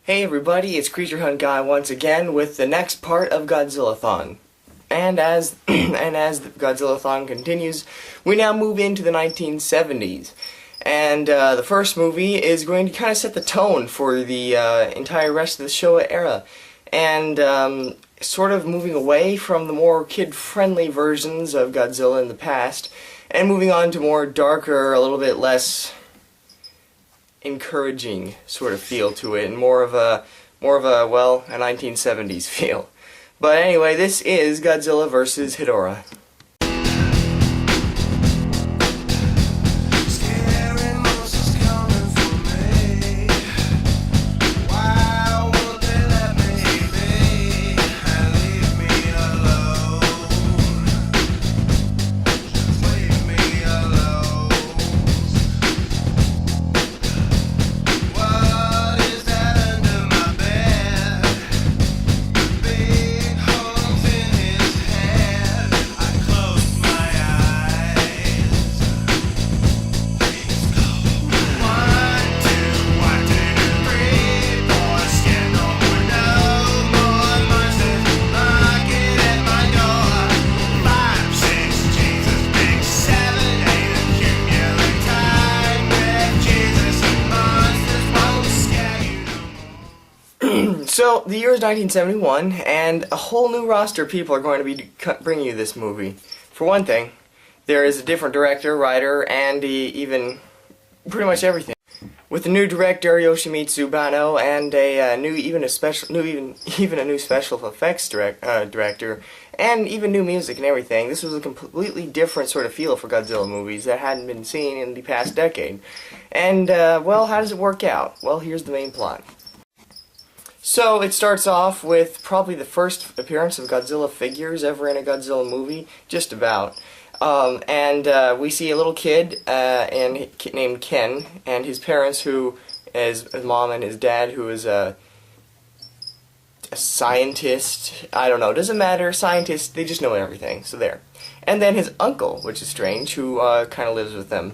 Hey everybody, it's Creature Hunt Guy once again with the next part of Godzillathon. And as the Godzillathon continues, we now move into the 1970s. And the first movie is going to kind of set the tone for the entire rest of the Showa era. And sort of moving away from the more kid-friendly versions of Godzilla in the past, and moving on to more darker, a little bit less encouraging sort of feel to it, and more of a well, a 1970s feel. But anyway, this is Godzilla vs. Hedorah. So, the year is 1971, and a whole new roster of people are going to be bringing you this movie. For one thing, there is a different director, writer, and even pretty much everything. With a new director, Yoshimitsu Banno, and a new special effects director, and even new music and everything. This was a completely different sort of feel for Godzilla movies that hadn't been seen in the past decade. And, well, how does it work out? Well, here's the main plot. So, it starts off with probably the first appearance of Godzilla figures ever in a Godzilla movie, just about. We see a little kid named Ken, and his parents, who is his mom and his dad, who is a scientist. I don't know, doesn't matter, scientists, they just know everything, so there. And then his uncle, which is strange, who kind of lives with them.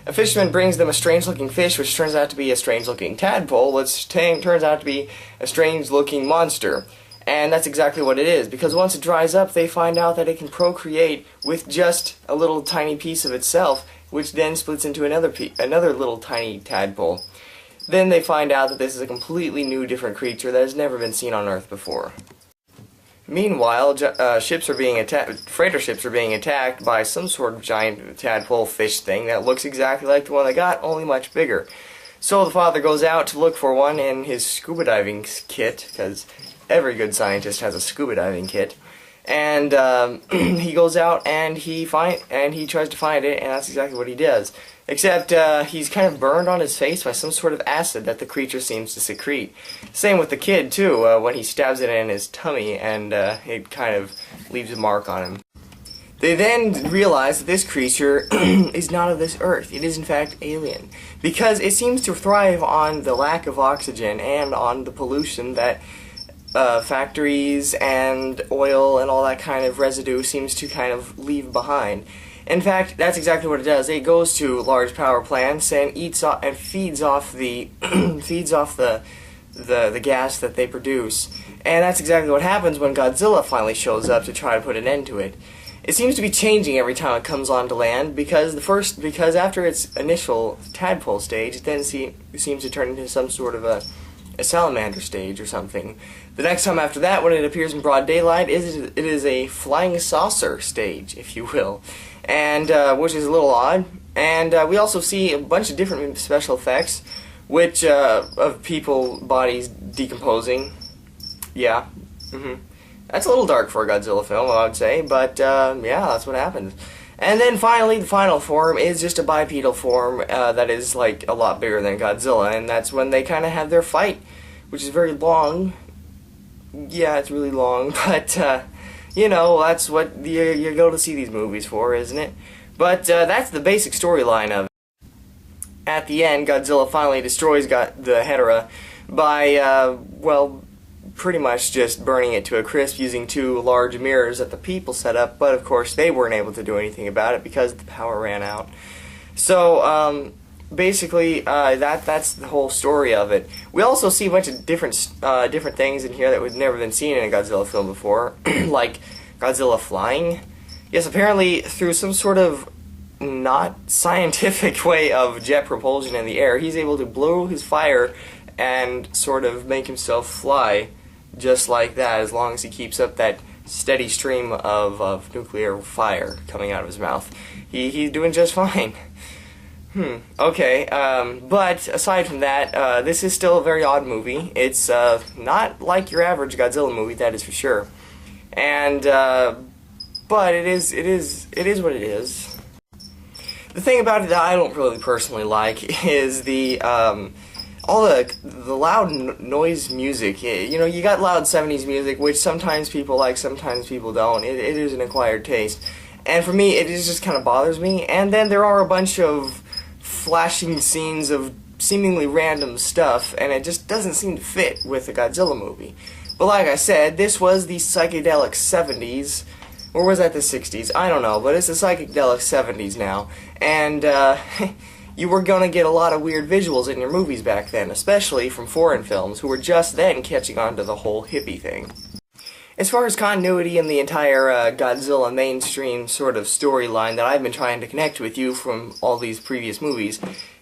A fisherman brings them a strange-looking fish, which turns out to be a strange-looking tadpole, which turns out to be a strange-looking monster. And that's exactly what it is, because once it dries up, they find out that it can procreate with just a little tiny piece of itself, which then splits into another little tiny tadpole. Then they find out that this is a completely new, different creature that has never been seen on Earth before. Meanwhile, freighter ships are being attacked by some sort of giant tadpole fish thing that looks exactly like the one they got, only much bigger. So the father goes out to look for one in his scuba diving kit, because every good scientist has a scuba diving kit. And he goes out and he tries to find it, and that's exactly what he does. Except he's kind of burned on his face by some sort of acid that the creature seems to secrete. Same with the kid too, when he stabs it in his tummy, and it kind of leaves a mark on him. They then realize that this creature is not of this earth. It is in fact alien, because it seems to thrive on the lack of oxygen and on the pollution that factories and oil and all that kind of residue seems to kind of leave behind. In fact, that's exactly what it does. It goes to large power plants and feeds off the the gas that they produce. And that's exactly what happens when Godzilla finally shows up to try to put an end to it. It seems to be changing every time it comes onto land, because after its initial tadpole stage, it then seems to turn into some sort of a salamander stage or something. The next time after that, when it appears in broad daylight, it is a flying saucer stage, if you will, and which is a little odd. And we also see a bunch of different special effects, which of people bodies decomposing. Yeah, that's a little dark for a Godzilla film, I would say, but yeah, that's what happens. And then finally, the final form is just a bipedal form that is like a lot bigger than Godzilla, and that's when they kind of have their fight, which is very long. Yeah, it's really long, but you know, that's what you go to see these movies for, isn't it? But that's the basic storyline of it. At the end, Godzilla finally destroys the Hedorah by, well, pretty much just burning it to a crisp using two large mirrors that the people set up, but of course they weren't able to do anything about it because the power ran out. So, basically, that's the whole story of it. We also see a bunch of different things in here that we've never been seen in a Godzilla film before, like Godzilla flying. Yes, apparently through some sort of not scientific way of jet propulsion in the air, he's able to blow his fire and sort of make himself fly just like that, as long as he keeps up that steady stream of nuclear fire coming out of his mouth. He's doing just fine. Okay, but aside from that, this is still a very odd movie. It's not like your average Godzilla movie, that is for sure. And but it is what it is. The thing about it that I don't really personally like is the all the loud noise music. You know, you got loud 70s music, which sometimes people like, sometimes people don't. It is an acquired taste. And for me, it just kind of bothers me. And then there are a bunch of flashing scenes of seemingly random stuff, and it just doesn't seem to fit with a Godzilla movie. But like I said, this was the psychedelic 70s, or was that the 60s? I don't know, but it's the psychedelic 70s now. And you were gonna get a lot of weird visuals in your movies back then, especially from foreign films, who were just then catching on to the whole hippie thing. As far as continuity in the entire Godzilla mainstream sort of storyline that I've been trying to connect with you from all these previous movies,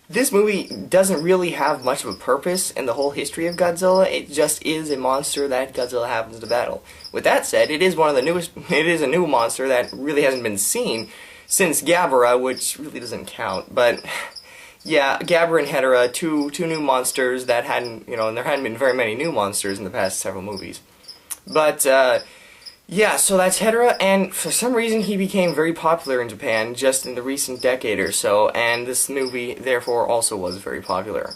this movie doesn't really have much of a purpose in the whole history of Godzilla. It just is a monster that Godzilla happens to battle. With that said, it is one of the newest. It is a new monster that really hasn't been seen since Hedorah, which really doesn't count. But yeah, Hedorah and Hedorah, two new monsters that hadn't, and there hadn't been very many new monsters in the past several movies. But, yeah, so that's Hedorah, and for some reason he became very popular in Japan just in the recent decade or so, and this movie, therefore, also was very popular.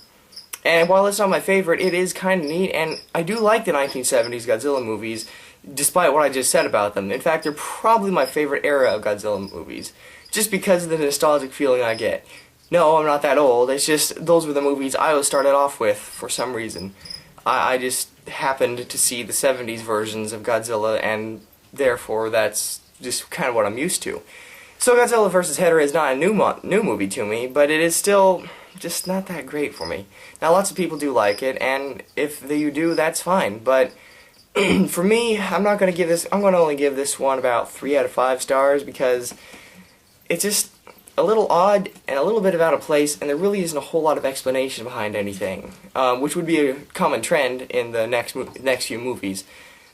And while it's not my favorite, it is kind of neat, and I do like the 1970s Godzilla movies, despite what I just said about them. In fact, they're probably my favorite era of Godzilla movies, just because of the nostalgic feeling I get. No, I'm not that old, it's just those were the movies I was started off with for some reason. I just happened to see the 70s versions of Godzilla, and therefore that's just kind of what I'm used to. So Godzilla vs. Hedorah is not a new movie to me, but it is still just not that great for me. Now lots of people do like it, and if you do, that's fine, but for me, I'm going to only give this one about 3 out of 5 stars, because it's just a little odd and a little bit out of place, and there really isn't a whole lot of explanation behind anything, which would be a common trend in the next few movies.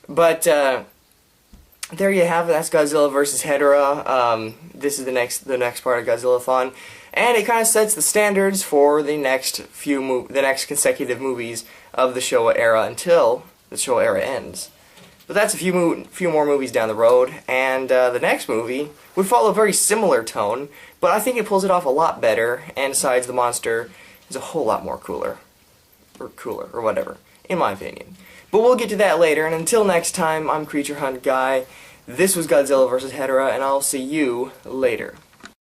But there you have it. That's Godzilla vs. Hedorah. This is the next part of Godzillathon, and it kind of sets the standards for the next consecutive movies of the Showa era until the Showa era ends. But that's a few more movies down the road, and the next movie would follow a very similar tone, but I think it pulls it off a lot better, and besides, the monster is a whole lot more cooler, or whatever, in my opinion. But we'll get to that later, and until next time, I'm Creature Hunt Guy. This was Godzilla vs. Hedorah, and I'll see you later.